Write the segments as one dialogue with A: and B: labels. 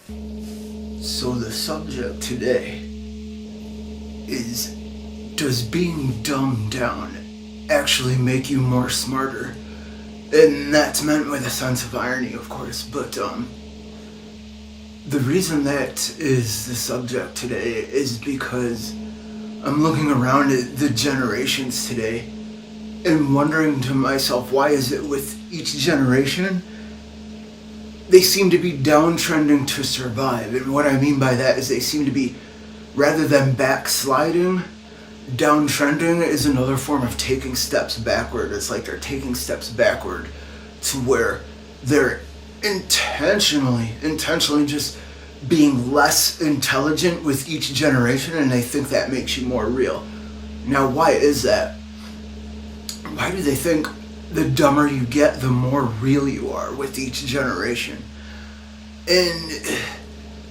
A: So the subject today is, does being dumbed down actually make you more smarter? And that's meant with a sense of irony, of course, but the reason that is the subject today is because I'm looking around at the generations today and wondering to myself, why is it with each generation they seem to be downtrending to survive? And what I mean by that is they seem to be, rather than backsliding, downtrending is another form of taking steps backward. It's like they're taking steps backward to where they're intentionally just being less intelligent with each generation, and they think that makes you more real. Now, why is that? Why do they think the dumber you get, the more real you are with each generation? And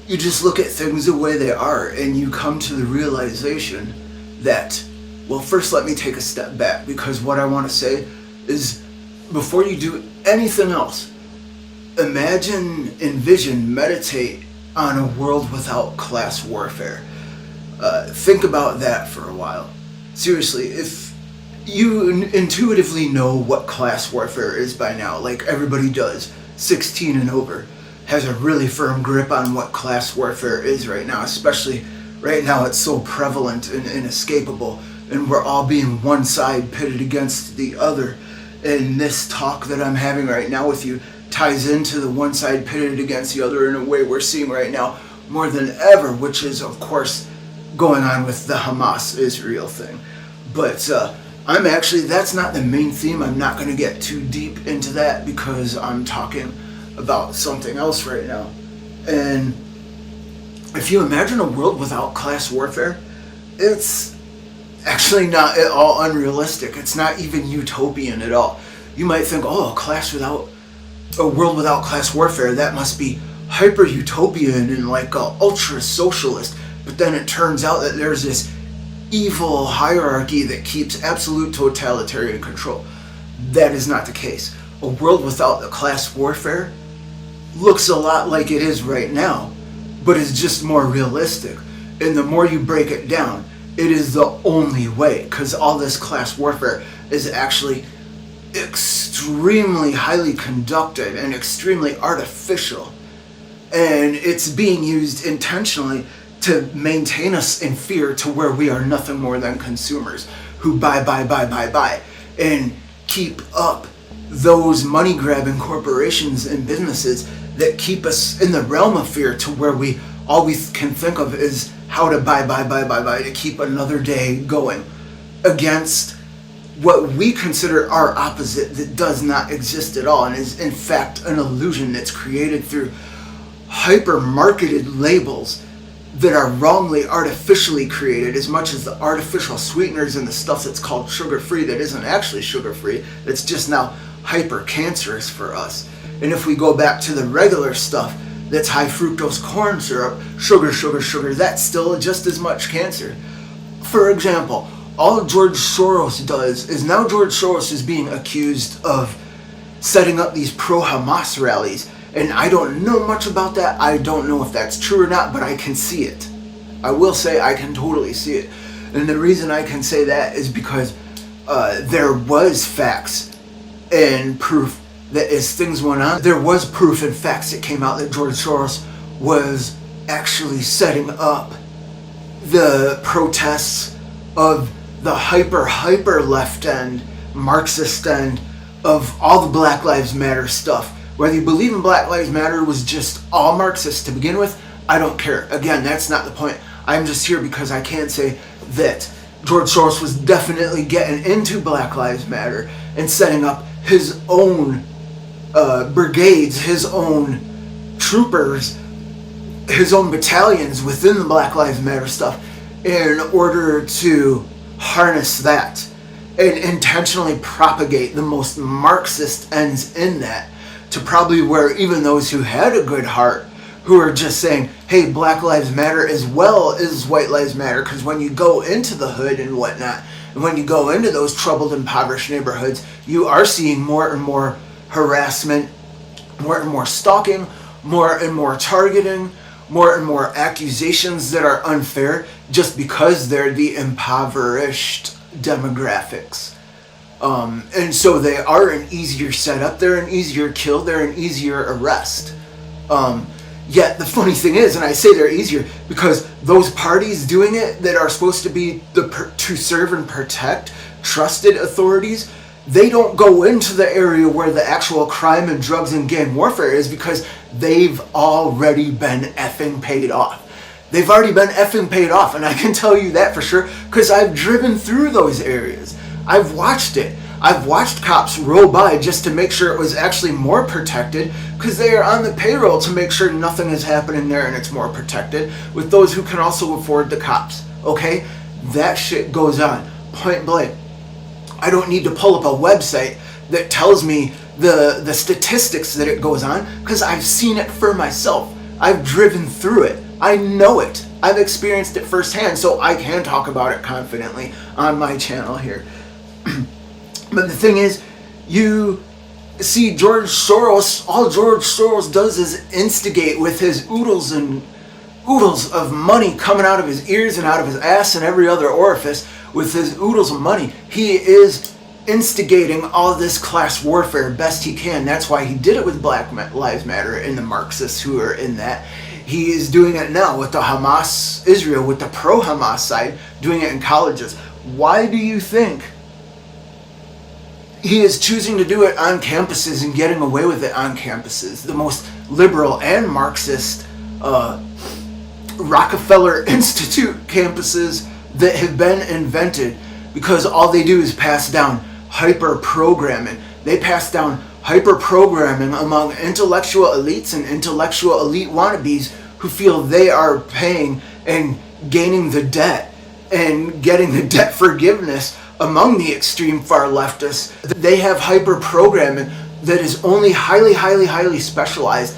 A: you just look at things the way they are, and you come to the realization that, well, first let me take a step back, because what I want to say is, before you do anything else, imagine, envision, meditate on a world without class warfare. Think about that for a while. Seriously, if you intuitively know what class warfare is by now, like everybody does, 16 and over, has a really firm grip on what class warfare is right now, especially right now. It's so prevalent and inescapable, and we're all being one side pitted against the other. And this talk that I'm having right now with you ties into the one side pitted against the other in a way we're seeing right now more than ever, which is, of course, going on with the Hamas-Israel thing. But I'm actually, that's not the main theme. I'm not going to get too deep into that because I'm talking about something else right now. And if you imagine a world without class warfare, it's actually not at all unrealistic. It's not even utopian at all. You might think, oh, a world without class warfare, that must be hyper utopian and like ultra socialist. But then it turns out that there's this evil hierarchy that keeps absolute totalitarian control. That is not the case. A world without the class warfare looks a lot like it is right now, but is just more realistic. And the more you break it down, it is the only way, because all this class warfare is actually extremely highly conducted and extremely artificial. And it's being used intentionally to maintain us in fear to where we are nothing more than consumers who buy, and keep up those money-grabbing corporations and businesses that keep us in the realm of fear to where we all we can think of is how to buy to keep another day going against what we consider our opposite that does not exist at all and is in fact an illusion that's created through hyper-marketed labels that are wrongly artificially created, as much as the artificial sweeteners and the stuff that's called sugar-free that isn't actually sugar-free, that's just now hyper-cancerous for us. And if we go back to the regular stuff that's high fructose corn syrup, sugar, that's still just as much cancer. For example, all George Soros does is, now George Soros is being accused of setting up these pro-Hamas rallies. And I don't know much about that. I don't know if that's true or not, but I can see it. I will say I can totally see it. And the reason I can say that is because there was facts and proof that as things went on, there was proof and facts that came out that George Soros was actually setting up the protests of the hyper left end, Marxist end of all the Black Lives Matter stuff. Whether you believe in Black Lives Matter was just all Marxist to begin with, I don't care. Again, that's not the point. I'm just here because I can say that George Soros was definitely getting into Black Lives Matter and setting up his own brigades, his own troopers, his own battalions within the Black Lives Matter stuff in order to harness that and intentionally propagate the most Marxist ends in that, to probably where even those who had a good heart, who are just saying, hey, Black Lives Matter as well as White Lives Matter, because when you go into the hood and whatnot, and when you go into those troubled, impoverished neighborhoods, you are seeing more and more harassment, more and more stalking, more and more targeting, more and more accusations that are unfair just because they're the impoverished demographics. And so they are an easier setup, they're an easier kill, they're an easier arrest. Yet the funny thing is, and I say they're easier because those parties doing it that are supposed to be to serve and protect trusted authorities, they don't go into the area where the actual crime and drugs and gang warfare is because they've already been effing paid off. They've already been effing paid off, and I can tell you that for sure because I've driven through those areas. I've watched it. I've watched cops roll by just to make sure it was actually more protected because they are on the payroll to make sure nothing is happening there and it's more protected with those who can also afford the cops. Okay? That shit goes on. Point blank. I don't need to pull up a website that tells me the statistics that it goes on because I've seen it for myself. I've driven through it. I know it. I've experienced it firsthand, so I can talk about it confidently on my channel here. But the thing is, you see George Soros, all George Soros does is instigate with his oodles of money coming out of his ears and out of his ass and every other orifice with his oodles of money. He is instigating all this class warfare best he can. That's why he did it with Black Lives Matter and the Marxists who are in that. He is doing it now with the Hamas, Israel, with the pro-Hamas side, doing it in colleges. Why do you think he is choosing to do it on campuses and getting away with it on campuses? The most liberal and Marxist Rockefeller Institute campuses that have been invented, because all they do is pass down hyper-programming. They pass down hyper-programming among intellectual elites and intellectual elite wannabes who feel they are paying and gaining the debt and getting the debt forgiveness among the extreme far leftists. They have hyper-programming that is only highly specialized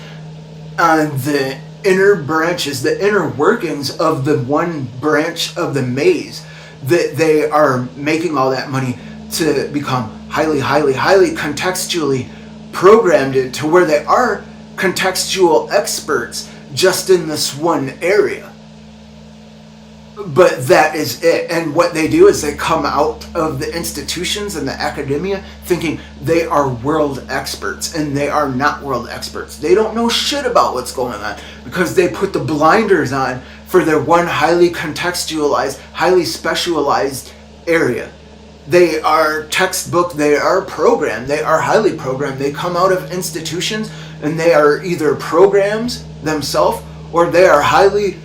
A: on the inner branches, the inner workings of the one branch of the maze that they are making all that money to become highly contextually programmed into, where they are contextual experts just in this one area. But that is it. And what they do is they come out of the institutions and the academia thinking they are world experts, and they are not world experts. They don't know shit about what's going on because they put the blinders on for their one highly contextualized, highly specialized area. They are textbook, they are programmed, they are highly programmed. They come out of institutions and they are either programs themselves or they are highly,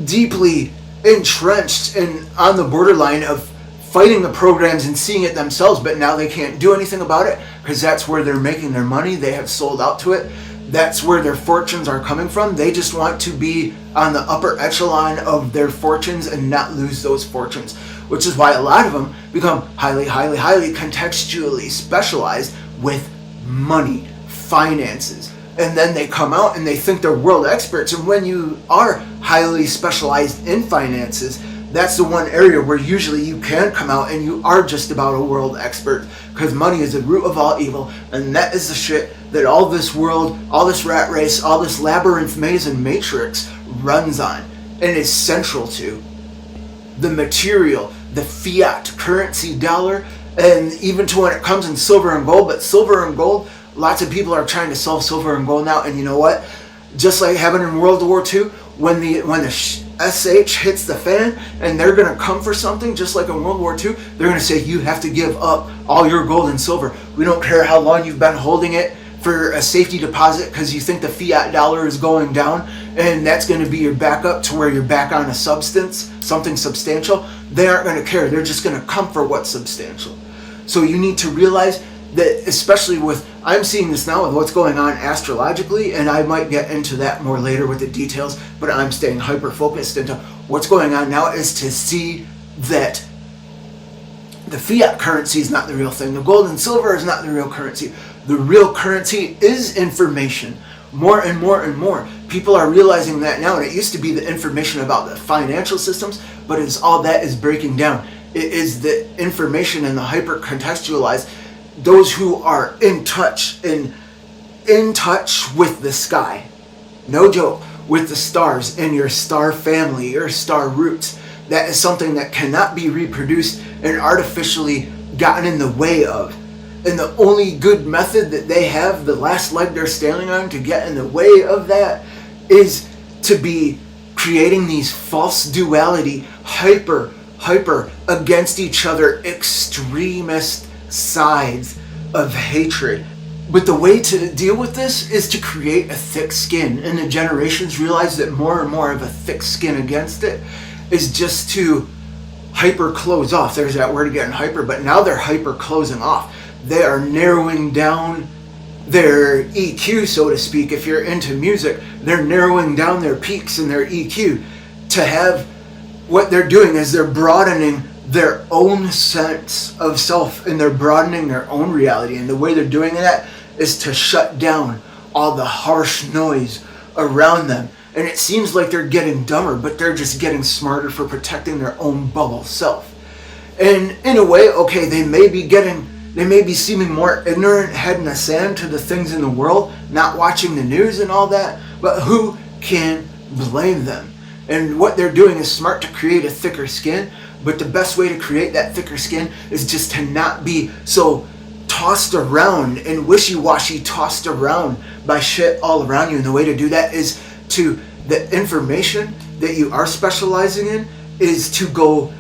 A: deeply entrenched and on the borderline of fighting the programs and seeing it themselves, but now they can't do anything about it because that's where they're making their money. They have sold out to it. That's where their fortunes are coming from. They just want to be on the upper echelon of their fortunes and not lose those fortunes, which is why a lot of them become highly contextually specialized with money, finances. And then they come out and they think they're world experts. And when you are highly specialized in finances, that's the one area where usually you can come out and you are just about a world expert, because money is the root of all evil, and that is the shit that all this world, all this rat race, all this labyrinth maze and matrix runs on and is central to. The material, the fiat currency dollar, and even to when it comes in silver and gold. But silver and gold, lots of people are trying to sell silver and gold now, and you know what? Just like happened in World War II, when the SH hits the fan and they're going to come for something, just like in World War II, they're going to say, you have to give up all your gold and silver. We don't care how long you've been holding it for a safety deposit because you think the fiat dollar is going down, and that's going to be your backup to where you're back on a substance, something substantial. They aren't going to care. They're just going to come for what's substantial. So you need to realize that, especially with, I'm seeing this now with what's going on astrologically, and I might get into that more later with the details, but I'm staying hyper focused into what's going on now, is to see that the fiat currency is not the real thing. The gold and silver is not the real currency. The real currency is information. More and more and more people are realizing that now, and it used to be the information about the financial systems, but it's all that is breaking down. It is the information and the hyper contextualized, those who are in touch with the sky. No joke. with the stars and your star family, your star roots. That is something that cannot be reproduced and artificially gotten in the way of. And the only good method that they have, the last leg they're standing on to get in the way of that, is to be creating these false duality, hyper against each other, extremist sides of hatred. But the way to deal with this is to create a thick skin, and the generations realize that more and more of a thick skin against it is just to hyper close off. There's that word again, hyper, but now they're hyper closing off. They are narrowing down their EQ, so to speak. If you're into music, they're narrowing down their peaks and their EQ to have, what they're doing is they're broadening their own sense of self, and they're broadening their own reality. And the way they're doing that is to shut down all the harsh noise around them. And it seems like they're getting dumber, but they're just getting smarter for protecting their own bubble self. And in a way, okay, they may be seeming more ignorant, head in the sand to the things in the world, not watching the news and all that, but who can blame them? And what they're doing is smart to create a thicker skin, but the best way to create that thicker skin is just to not be so tossed around and wishy-washy, tossed around by shit all around you. And the way to do that is to, the information that you are specializing in is to go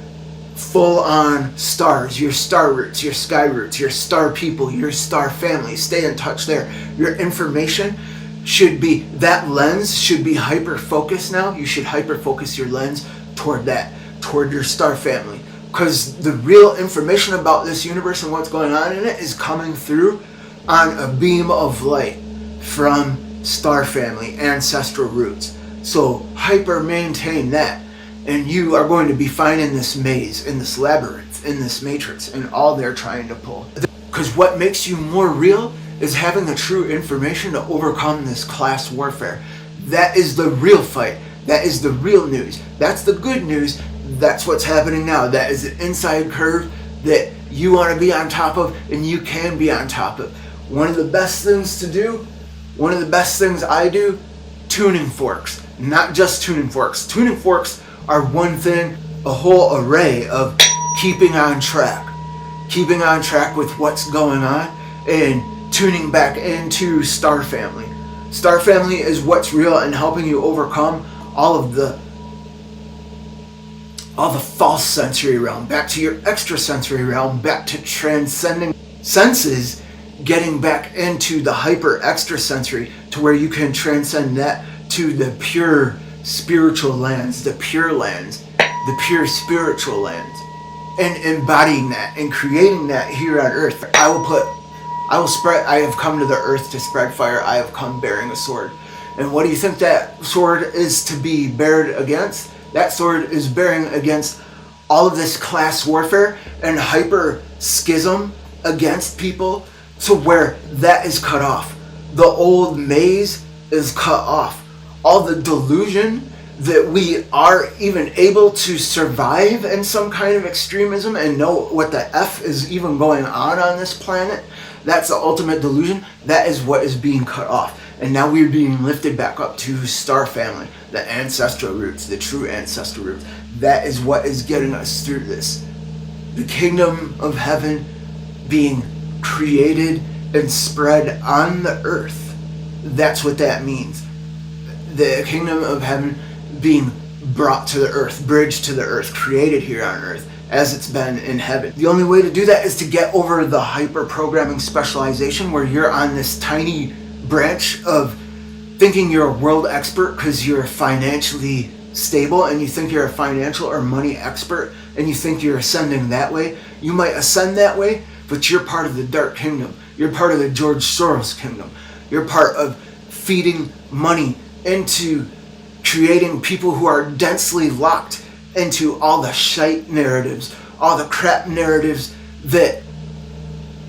A: full on stars, your star roots, your sky roots, your star people, your star family. Stay in touch there. Your information should be, that lens should be hyper focused now. You should hyper focus your lens toward that, toward your star family. Because the real information about this universe and what's going on in it is coming through on a beam of light from star family, ancestral roots. So hyper maintain that, and you are going to be fine in this maze, in this labyrinth, in this matrix, and all they're trying to pull. Because what makes you more real is having the true information to overcome this class warfare. That is the real fight. That is the real news. That's the good news. That's what's happening now. That is the inside curve that you want to be on top of, and you can be on top of. One of the best things to do, one of the best things I do, tuning forks. Not just tuning forks. Tuning forks are one thing, a whole array of keeping on track with what's going on, and tuning back into Star Family. Star Family is what's real and helping you overcome all the false sensory realm, back to your extrasensory realm, back to transcending senses, getting back into the hyper extrasensory to where you can transcend that to the pure spiritual lands, the pure spiritual lands, and embodying that and creating that here on earth. I have come to the earth to spread fire. I have come bearing a sword. And what do you think that sword is to be bared against? That sword is bearing against all of this class warfare and hyper schism against people, to where that is cut off. The old maze is cut off. All the delusion that we are even able to survive in some kind of extremism and know what the F is even going on this planet, that's the ultimate delusion. That is what is being cut off. And now we're being lifted back up to Star Family, the ancestral roots, the true ancestral roots. That is what is getting us through this. The kingdom of heaven being created and spread on the earth. That's what that means. The kingdom of heaven being brought to the earth, bridged to the earth, created here on earth as it's been in heaven. The only way to do that is to get over the hyper programming specialization, where you're on this tiny branch of thinking you're a world expert because you're financially stable, and you think you're a financial or money expert, and you think you're ascending that way. You might ascend that way, but you're part of the dark kingdom. You're part of the George Soros kingdom. You're part of feeding money into creating people who are densely locked into all the shite narratives, all the crap narratives that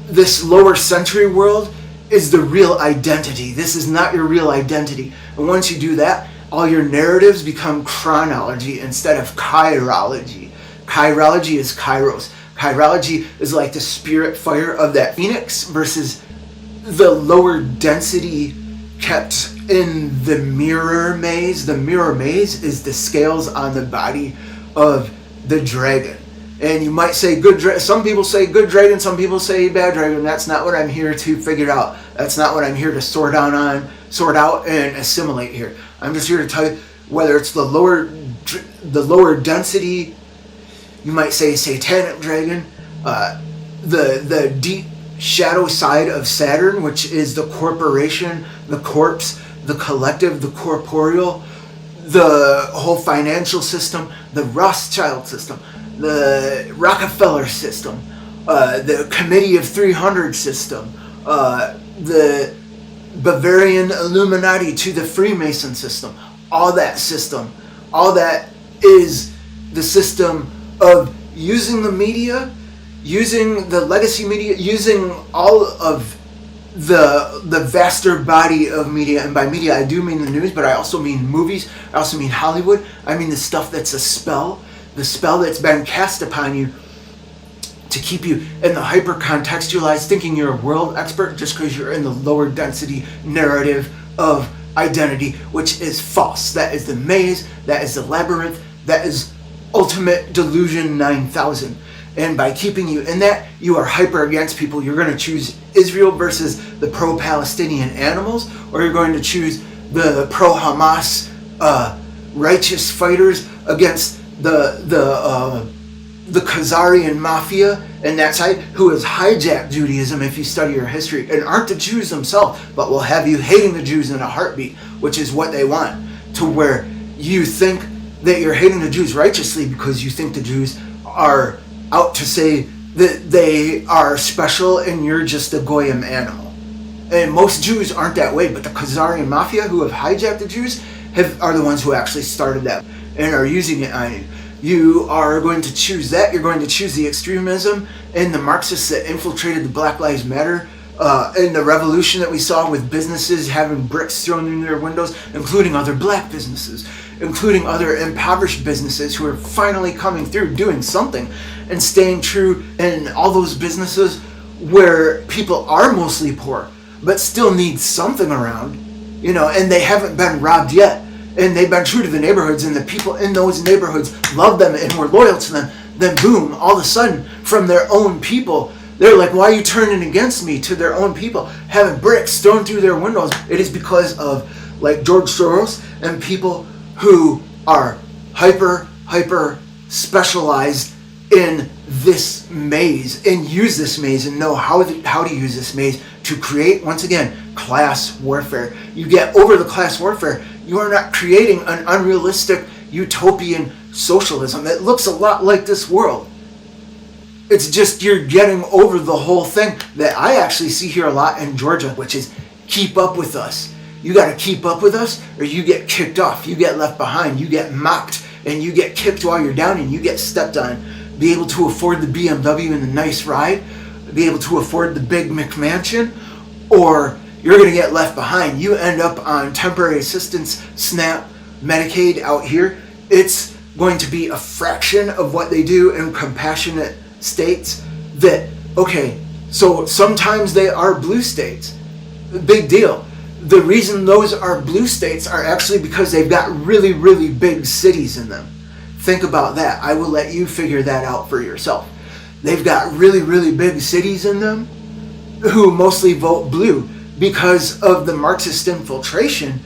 A: this lower century world is the real identity. This is not your real identity. And once you do that, all your narratives become chronology instead of chirology. Chirology is kairos. Chirology is like the spirit fire of that phoenix versus the lower density kept in the mirror maze. The mirror maze is the scales on the body of the dragon. And you might say good dragon. Some people say good dragon, some people say bad dragon. That's not what I'm here to figure out. That's not what I'm here to sort out and assimilate here. I'm just here to tell you whether it's the lower density, you might say satanic dragon, the deep shadow side of Saturn, which is the corporation, the corpse, the collective, the corporeal, the whole financial system, the Rothschild system, the Rockefeller system, the Committee of 300 system, the Bavarian Illuminati to the Freemason system, all that system, all that is the system of using the media, using the legacy media, using all of the vaster body of media. And by media I do mean the news, but I also mean movies, I also mean Hollywood, I mean the stuff that's a spell, the spell that's been cast upon you to keep you in the hyper-contextualized thinking you're a world expert just because you're in the lower density narrative of identity, which is false. That is the maze, that is the labyrinth, that is ultimate delusion 9000. And by keeping you in that, you are hyper against people. You're going to choose Israel versus the pro-Palestinian animals, or you're going to choose the pro-Hamas righteous fighters against the Khazarian mafia and that side, who has hijacked Judaism if you study your history, and aren't the Jews themselves, but will have you hating the Jews in a heartbeat, which is what they want, to where you think that you're hating the Jews righteously because you think the Jews are out to say that they are special and you're just a goyim animal. And most Jews aren't that way, but the Khazarian mafia who have hijacked the Jews are the ones who actually started that and are using it on you. You are going to choose that. You're going to choose the extremism and the Marxists that infiltrated the Black Lives Matter and the revolution that we saw with businesses having bricks thrown in their windows, including other black businesses, including other impoverished businesses who are finally coming through, doing something and staying true in all those businesses where people are mostly poor but still need something around, and they haven't been robbed yet. And they've been true to the neighborhoods, and the people in those neighborhoods love them and were loyal to them. Then boom, all of a sudden, from their own people, they're like, why are you turning against me? To their own people, having bricks thrown through their windows. It is because of, like, George Soros and people who are hyper specialized in this maze and use this maze and know how to use this maze to create, once again, class warfare. You get over the class warfare, you are not creating an unrealistic utopian socialism that looks a lot like this world. It's just you're getting over the whole thing that I actually see here a lot in Georgia, which is keep up with us. You got to keep up with us or you get kicked off, you get left behind, you get mocked, and you get kicked while you're down and you get stepped on. Be able to afford the BMW and the nice ride, be able to afford the big McMansion, or you're going to get left behind. You end up on temporary assistance, SNAP, Medicaid out here. It's going to be a fraction of what they do in compassionate states that, okay, so sometimes they are blue states. Big deal. The reason those are blue states are actually because they've got really, really big cities in them. Think about that. I will let you figure that out for yourself. They've got really, really big cities in them who mostly vote blue because of the Marxist infiltration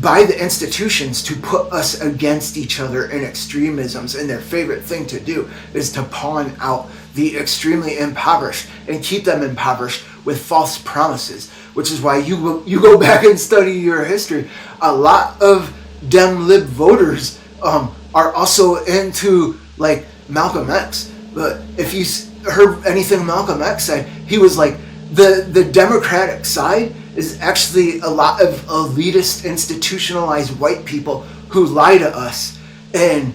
A: by the institutions to put us against each other in extremisms. And their favorite thing to do is to pawn out the extremely impoverished and keep them impoverished with false promises, which is why you go back and study your history. A lot of Dem Lib voters are also into, like, Malcolm X. But if you heard anything Malcolm X said, he was like, the Democratic side is actually a lot of elitist, institutionalized white people who lie to us. And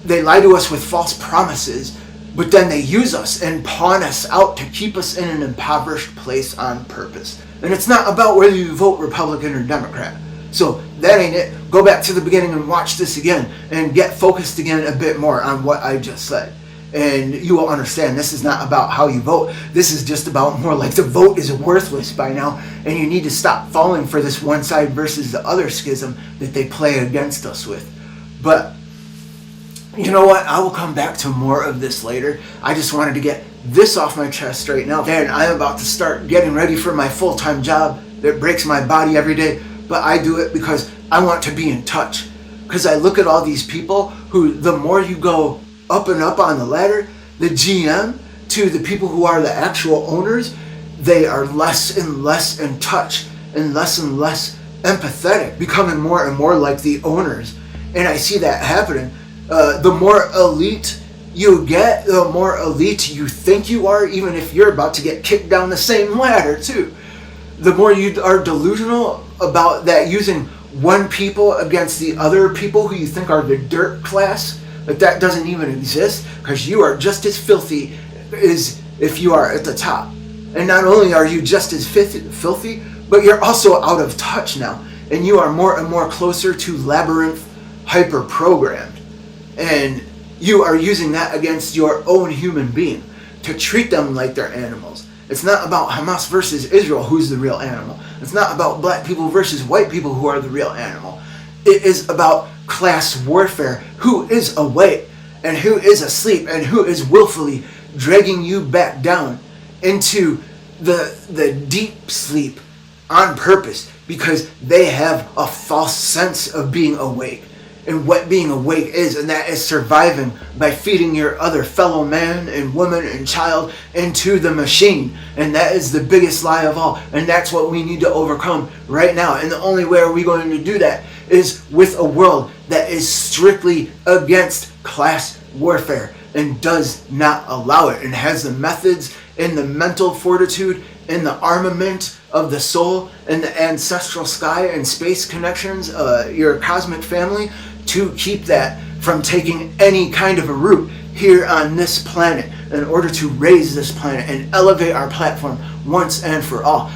A: they lie to us with false promises, but then they use us and pawn us out to keep us in an impoverished place on purpose. And it's not about whether you vote Republican or Democrat. So that ain't it. Go back to the beginning and watch this again and get focused again a bit more on what I just said. And you will understand this is not about how you vote. This is just about more like the vote is worthless by now, and you need to stop falling for this one side versus the other schism that they play against us with. But you know what? I will come back to more of this later. I just wanted to get this off my chest right now. And I'm about to start getting ready for my full-time job that breaks my body every day. But I do it because I want to be in touch. Because I look at all these people who, the more you go up and up on the ladder, the GM to the people who are the actual owners, they are less and less in touch and less empathetic, becoming more and more like the owners. And I see that happening. The more elite you get, the more elite you think you are, even if you're about to get kicked down the same ladder too. The more you are delusional about that, using one people against the other people who you think are the dirt class, but that doesn't even exist, because you are just as filthy as if you are at the top. And not only are you just as filthy, but you're also out of touch now, and you are more and more closer to labyrinth hyper-programmed. And you are using that against your own human being to treat them like they're animals. It's not about Hamas versus Israel, who's the real animal. It's not about black people versus white people, who are the real animal. It is about class warfare, who is awake and who is asleep and who is willfully dragging you back down into the deep sleep on purpose, because they have a false sense of being awake and what being awake is, and that is surviving by feeding your other fellow man and woman and child into the machine. And that is the biggest lie of all, and that's what we need to overcome right now. And the only way are we going to do that is with a world that is strictly against class warfare and does not allow it, and has the methods and the mental fortitude and the armament of the soul and the ancestral sky and space connections, your cosmic family, to keep that from taking any kind of a root here on this planet, in order to raise this planet and elevate our platform once and for all.